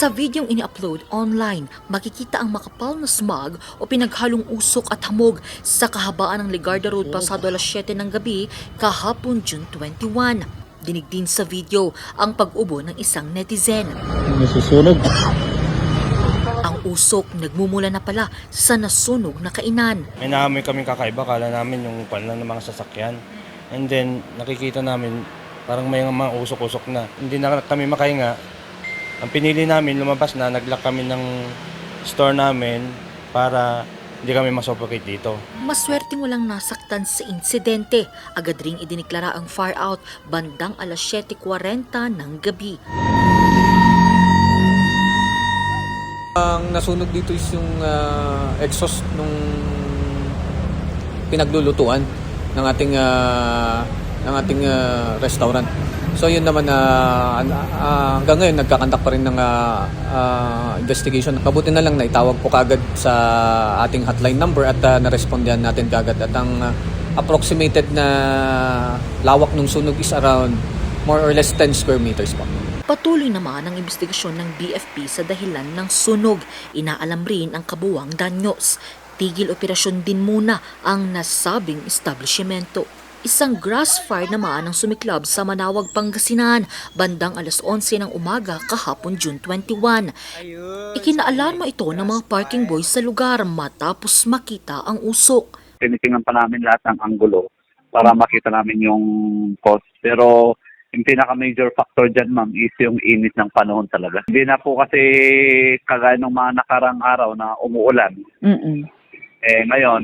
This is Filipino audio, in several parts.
Sa videong ini-upload online, makikita ang makapal na smog o pinaghalong usok at hamog sa kahabaan ng Ligarda Road pasado alas 7 ng gabi kahapon June 21. Dinig din sa video ang pag-ubo ng isang netizen. Nasusunog. Ang usok nagmumula na pala sa nasunog na kainan. May naamoy kaming kakaiba, kala namin yung panlan ng mga sasakyan. And then nakikita namin parang may mga usok-usok na. Hindi na kami makahinga. Ang pinili namin, lumabas na, nag-lock kami ng store namin para hindi kami masuffocate dito. Maswerteng walang nasaktan sa insidente. Agad ring idiniklara ang fire out bandang alas 7:40 ng gabi. Ang nasunog dito is yung exhaust nung pinaglulutuan ng ating restaurant. So yun naman hanggang ngayon nagkakandak pa rin ng investigation. Mabuti na lang na itawag po kagad sa ating hotline number at narespondihan natin kagad. At ang approximated na lawak ng sunog is around more or less 10 square meters po. Patuloy naman ang investigasyon ng BFP sa dahilan ng sunog. Inaalam rin ang kabuwang danyos. Tigil operasyon din muna ang nasabing establishmento. Isang grass fire naman ang sumiklab sa Manawag, Pangasinan, bandang alas 11 ng umaga kahapon June 21. Ikinaalarma ito ng mga parking boys sa lugar matapos makita ang usok. Tinitingnan pa namin lahat ng anggulo para makita namin yung cause. Pero yung pinaka-major factor dyan, ma'am, is yung init ng panahon talaga. Hindi na po kasi kagaya ng mga nakarang araw na umuulan. Ngayon,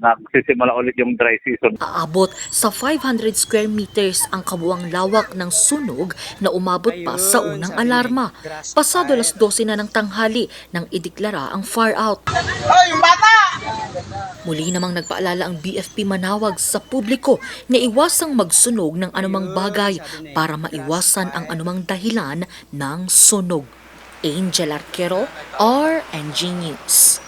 nagsisimula ulit yung dry season. Aabot sa 500 square meters ang kabuwang lawak ng sunog na umabot pa sa unang alarma. Pasado alas 12 na ng tanghali nang ideklara ang fire out. Muli namang nagpaalala ang BFP Manawag sa publiko na iwasang magsunog ng anumang bagay para maiwasan ang anumang dahilan ng sunog. Angel Arquero, RNG News.